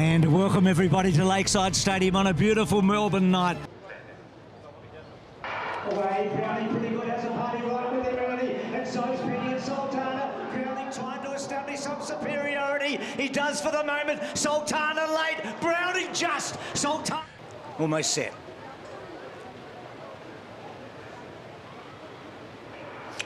And welcome everybody to Lakeside Stadium on a beautiful Melbourne night. Away, Brownie pretty good, has a party right with everybody, and so's Penny and Sultana. Brownie trying to establish some superiority. He does for the moment. Sultana late, Brownie just. Sultana almost set.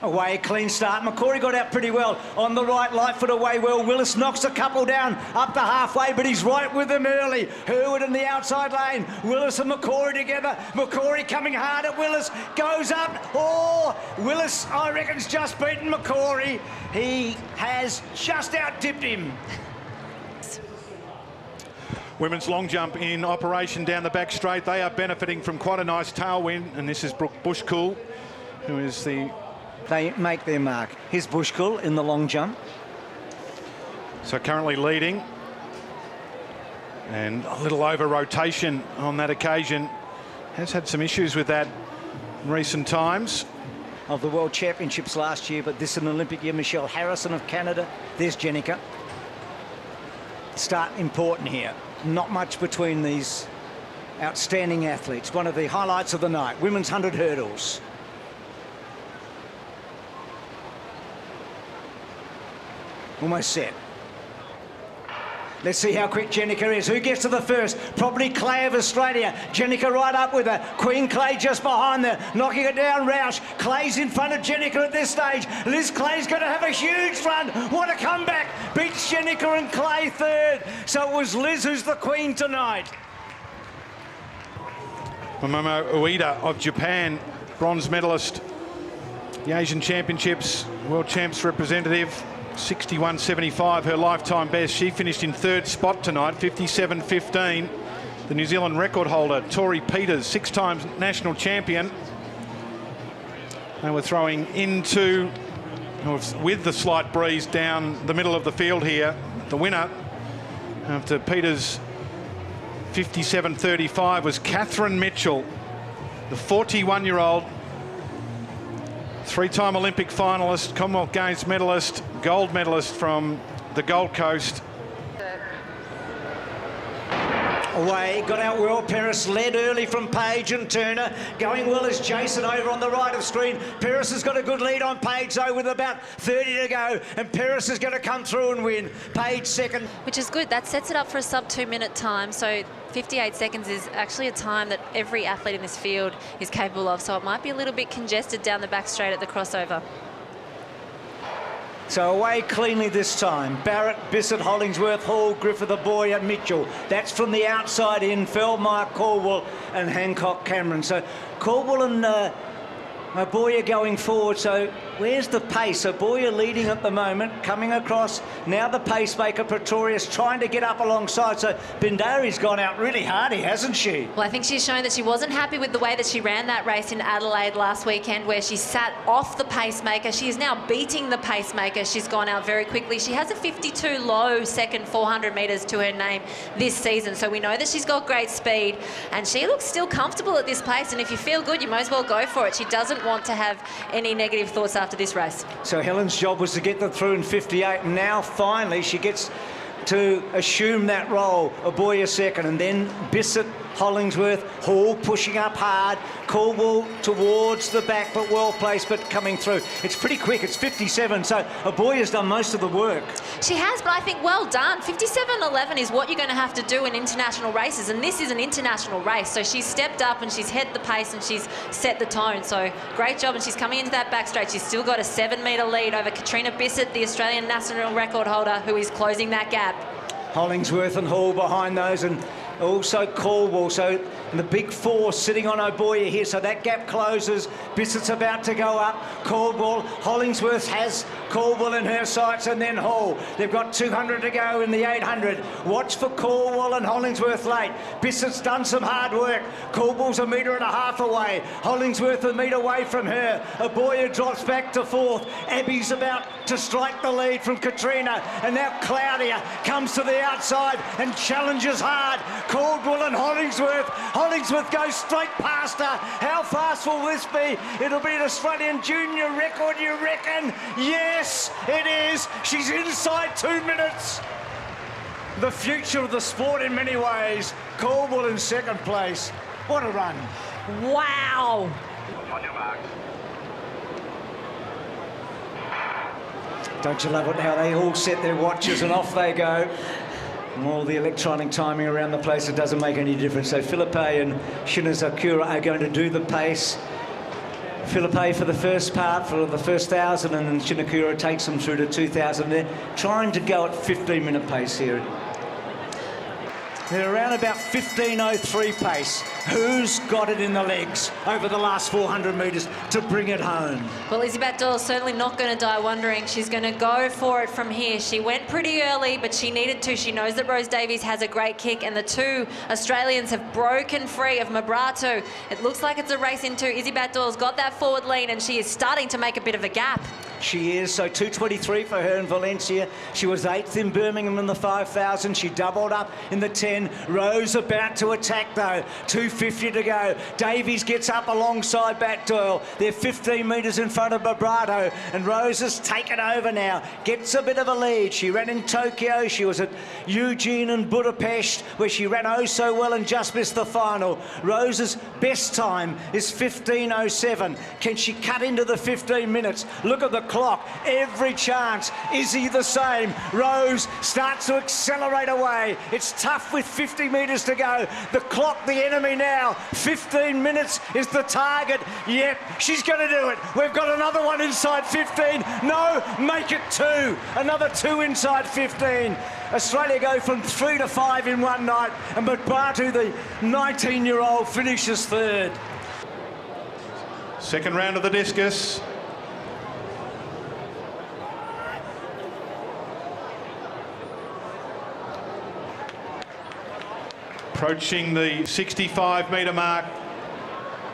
Away, clean start. Maurie got out pretty well on the right, light foot away well. Willis knocks a couple down up to halfway, but he's right with them early. Herwood in the outside lane. Willis and Maurie together. Maurie coming hard at Willis. Goes up. Oh, Willis, I reckon's just beaten Maurie. He has just out-dipped him. Women's long jump in operation down the back straight. They are benefiting from quite a nice tailwind, and this is Brooke Bushkuhl, who is the... They make their mark. Here's Bushkuhl in the long jump. So currently leading. And a little over rotation on that occasion. Has had some issues with that in recent times. Of the World Championships last year, but this is an Olympic year. Michelle Harrison of Canada. There's Jenica. Start important here. Not much between these outstanding athletes. One of the highlights of the night. Women's 100 hurdles. Almost set. Let's see how quick Jenica is. Who gets to the first? Probably Clay of Australia. Jenica right up with her. Queen Clay just behind her. Knocking it down, Roush. Clay's in front of Jenica at this stage. Liz Clay's going to have a huge run. What a comeback. Beats Jenica and Clay third. So it was Liz who's the queen tonight. Momomo Ueda of Japan, bronze medalist. The Asian Championships, World Champs representative. 61.75, her lifetime best. She finished in third spot tonight, 57.15. The New Zealand record holder, Tori Peters, 6 times national champion. They were throwing into, with the slight breeze down the middle of the field here. The winner, after Peters' 57.35, was Catherine Mitchell, the 41-year-old. 3-time Olympic finalist, Commonwealth Games medalist, gold medalist from the Gold Coast. Away, got out well. Paris led early from Page and Turner. Going well is Jason over on the right of screen. Paris has got a good lead on Page though with about 30 to go, and Paris is going to come through and win. Page second. Which is good. That sets it up for a sub 2-minute time. So 58 seconds is actually a time that every athlete in this field is capable of. So it might be a little bit congested down the back straight at the crossover. So away cleanly this time. Barrett, Bissett, Hollingsworth, Hall, Griffith, Aboya, Mitchell. That's from the outside in. Feldmeyer, Caldwell and Hancock Cameron. So Caldwell and Aboya going forward. So where's the pace? Aboya leading at the moment, coming across. Now the pacemaker, Pretorius, trying to get up alongside. So Bindari's gone out really hardy, hasn't she? Well, I think she's shown that she wasn't happy with the way that she ran that race in Adelaide last weekend, where she sat off the pacemaker. She is now beating the pacemaker. She's gone out very quickly. She has a 52 low second 400 metres to her name this season. So we know that she's got great speed, and she looks still comfortable at this pace. And if you feel good, you might as well go for it. She doesn't want to have any negative thoughts after this race. So Helen's job was to get them through in 58, and now finally she gets to assume that role. Aboya second, and then Bissett, Hollingsworth, Hall pushing up hard, Caldwell towards the back, but well placed, but coming through. It's pretty quick, it's 57, so Aboya's done most of the work. She has, but I think well done. 57.11 is what you're going to have to do in international races, and this is an international race, so she's stepped up and she's hit the pace and she's set the tone, so great job, and she's coming into that back straight. She's still got a 7-metre lead over Katrina Bissett, the Australian national record holder, who is closing that gap. Hollingsworth and Hall behind those, and also Caldwell. So the big four sitting on Aboya here, so that gap closes. Bissett's about to go up. Caldwell, Hollingsworth has Caldwell in her sights, and then Hall. They've got 200 to go in the 800. Watch for Caldwell and Hollingsworth late. Bissett's done some hard work. Caldwell's 1.5 metres away. Hollingsworth 1 metre away from her. Aboya drops back to fourth. Abby's about to strike the lead from Katrina, and now Claudia comes to the outside and challenges hard. Caldwell and Hollingsworth. Hollingsworth goes straight past her. How fast will this be? It'll be an Australian junior record, you reckon? Yes, it is. She's inside 2 minutes. the future of the sport in many ways. Caldwell in second place. What a run. Wow. On your mark. Don't you love it how they all set their watches and off they go? And all the electronic timing around the place, it doesn't make any difference. So Philippe and Shinazakura are going to do the pace. Philippe for the first part, for the first 1,000, and then Shinakura takes them through to 2,000. They're trying to go at 15-minute pace here. They're around about 15:03 pace. Who's got it in the legs over the last 400 metres to bring it home? Well, Izzy Batdor's certainly not going to die wondering. She's going to go for it from here. She went pretty early, but she needed to. She knows that Rose Davies has a great kick, and the two Australians have broken free of Mabratu. It looks like it's a race in two. Izzy Batdor's got that forward lean, and she is starting to make a bit of a gap. She is, so 2:23 for her in Valencia. She was 8th in Birmingham in the 5,000. She doubled up in the 10. Rose about to attack though. 2:50 to go. Davies gets up alongside Batdoyle. They're 15 metres in front of Mabratu, and Rose has taken over now. Gets a bit of a lead. She ran in Tokyo. She was at Eugene and Budapest, where she ran oh so well and just missed the final. Rose's best time is 15:07. Can she cut into the 15 minutes? Look at the clock. Every chance. Izzy the same. Rose starts to accelerate away. It's tough with 50 metres to go. The clock, the enemy now. 15 minutes is the target. Yep, she's going to do it. We've got another one inside 15. No, make it 2. Another 2 inside 15. Australia go from 3 to 5 in one night, and Mabratu, the 19-year-old, finishes 3rd. Second round of the discus. Approaching the 65-metre mark.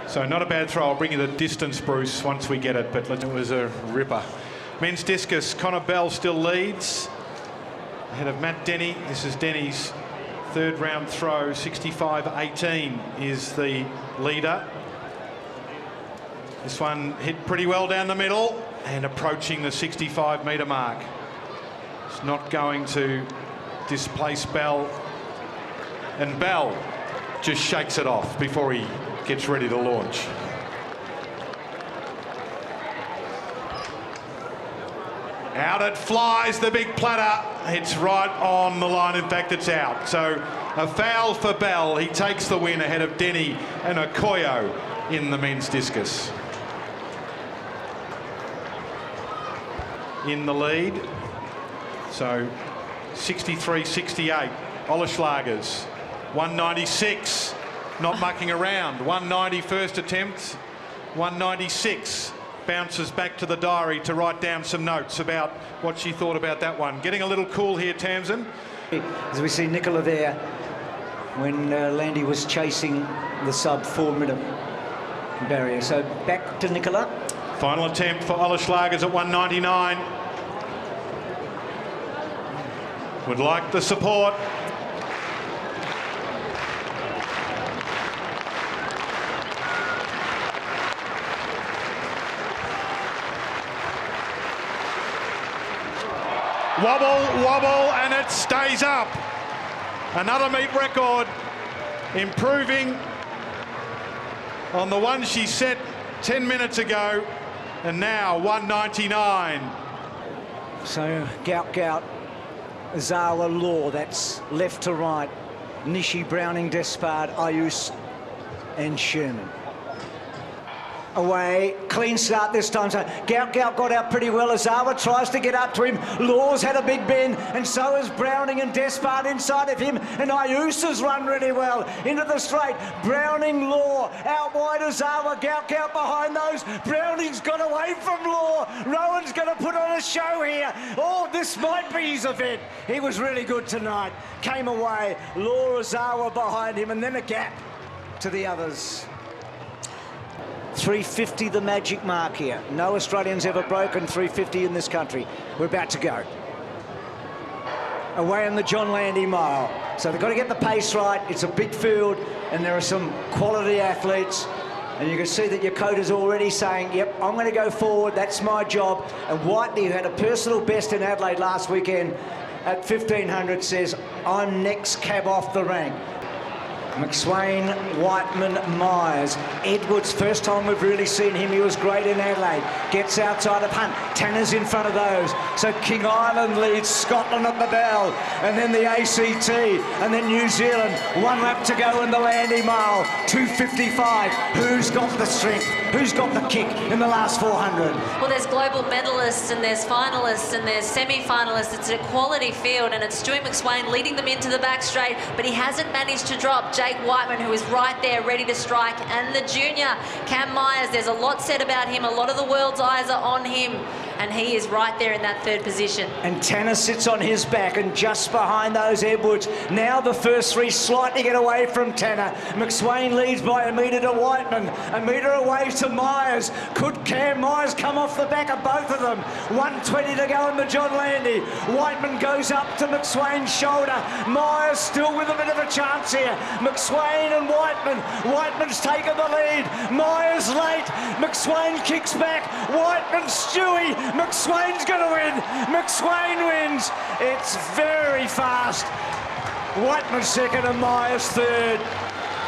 So not a bad throw. I'll bring you the distance, Bruce, once we get it, but it was a ripper. Men's discus, Connor Bell still leads. Ahead of Matt Denny. This is Denny's 3rd round throw. 65-18 is the leader. This one hit pretty well down the middle and approaching the 65-metre mark. It's not going to displace Bell. And Bell just shakes it off before he gets ready to launch. Out it flies, the big platter. It's right on the line. In fact, it's out. So a foul for Bell. He takes the win ahead of Denny and Okoyo in the men's discus. In the lead. So 63-68. Olleschlagers. 196, not mucking around. 190 first attempt, 196. Bounces back to the diary to write down some notes about what she thought about that one. Getting a little cool here, Tamsin. As we see Nicola there, when Landy was chasing the sub 4-minute barrier. So back to Nicola. Final attempt for Olleschlagers at 199. Would like the support. Wobble, wobble, and it stays up. Another meet record, improving on the one she set 10 minutes ago, and now 199. So Gout, Zawa Law, that's left to right. Nishi, Browning, Despard, Ayus, and Sherman. Away, clean start this time. So Gout got out pretty well. Azawa tries to get up to him. Law's had a big bend, and so has Browning and Despard inside of him. And Ayus has run really well into the straight. Browning, Law out wide. Azawa, Gout behind those. Browning's got away from Law. Rowan's going to put on a show here. Oh, this might be his event. He was really good tonight. Came away. Law, Azawa behind him, and then a gap to the others. 350 the magic mark here. No Australians ever broken 350 in this country. We're about to go. Away in the John Landy mile. So they've got to get the pace right. It's a big field and there are some quality athletes. And you can see that Yokota's already saying, yep, I'm going to go forward. That's my job. And Whiteley, who had a personal best in Adelaide last weekend, at 1500 says, I'm next cab off the rank. McSweyn, Whiteman, Myers. Edwards, first time we've really seen him. He was great in Adelaide. Gets outside of Hunt. Tanner's in front of those. So King Island leads Scotland at the bell. And then the ACT. And then New Zealand. 1 lap to go in the Landy Mile. 2:55. Who's got the strength? Who's got the kick in the last 400? Well, there's global medalists and there's finalists and there's semi-finalists. It's a quality field, and it's Stewart McSweyn leading them into the back straight, but he hasn't managed to drop Jake Whiteman, who is right there ready to strike, and the junior Cam Myers. There's a lot said about him. A lot of the world's eyes are on him, and he is right there in that third position. And Tanner sits on his back, and just behind those Edwards. Now the first three slightly get away from Tanner. McSweyn leads by a metre to Whiteman, a metre away to Myers. Could Cam Myers come off the back of both of them? 1:20 to go in the John Landy. Whiteman goes up to McSweyn's shoulder. Myers still with a bit of a chance here. McSweyn and Whiteman. Whiteman's taken the lead. Myers late. McSweyn kicks back. Whiteman, Stewie. McSweyn's going to win. McSweyn wins. It's very fast. Whiteman second and Myers third.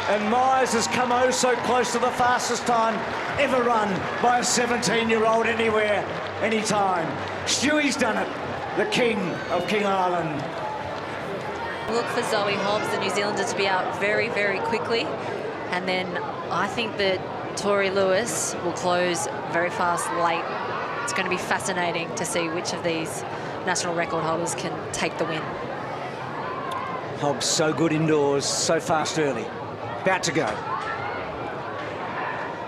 And Myers has come oh so close to the fastest time ever run by a 17-year-old anywhere, anytime. Stewie's done it. The king of King Island. Look for Zoe Hobbs, the New Zealander, to be out very, very quickly. And then I think that Tori Lewis will close very fast late. It's going to be fascinating to see which of these national record holders can take the win. Hobbs so good indoors, so fast early. About to go.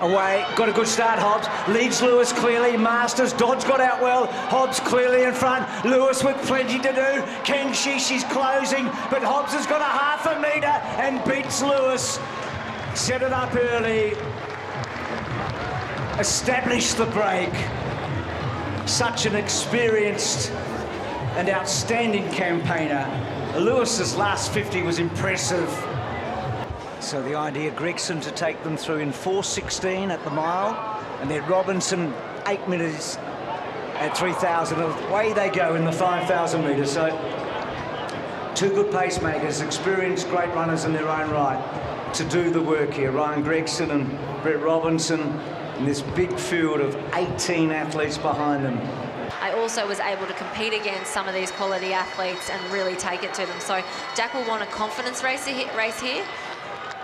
Away, got a good start, Hobbs. Leads Lewis clearly. Masters, Dodds got out well. Hobbs clearly in front. Lewis with plenty to do. Can she? She's closing, but Hobbs has got a half a metre and beats Lewis. Set it up early. Establish the break. Such an experienced and outstanding campaigner. Lewis's last 50 was impressive. So the idea, Gregson to take them through in 4:16 at the mile, and then Robinson 8 minutes at 3,000. Away they go in the 5,000 metres. So two good pacemakers, experienced great runners in their own right to do the work here. Ryan Gregson and Brett Robinson in this big field of 18 athletes behind them. I also was able to compete against some of these quality athletes and really take it to them. So Jack will want a confidence race here,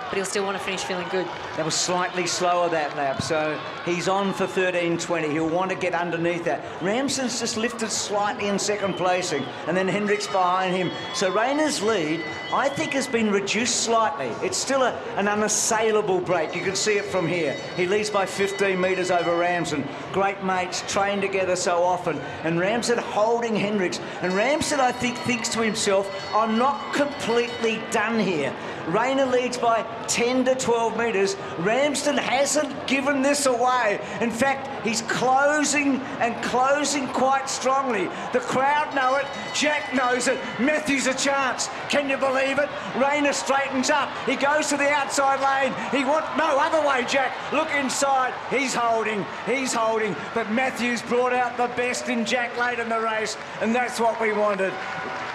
but he'll still want to finish feeling good. That was slightly slower that lap, so he's on for 13:20. He'll want to get underneath that. Ramson's just lifted slightly in second placing, and then Hendricks behind him. So Rayner's lead, I think, has been reduced slightly. It's still an unassailable break. You can see it from here. He leads by 15 metres over Ramson. Great mates, train together so often. And Ramson holding Hendricks. And Ramson, I think, thinks to himself, I'm not completely done here. Rayner leads by 10 to 12 metres. Ramsden hasn't given this away. In fact, he's closing and closing quite strongly. The crowd know it. Jack knows it. Matthews a chance. Can you believe it? Rayner straightens up. He goes to the outside lane. He wants no other way, Jack. Look inside. He's holding. He's holding. But Matthews brought out the best in Jack late in the race, and that's what we wanted.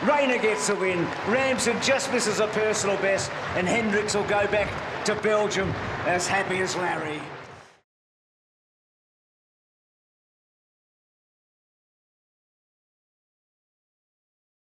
Rayner gets the win. Ramson just misses a personal best, and Hendricks will go back to Belgium as happy as Larry.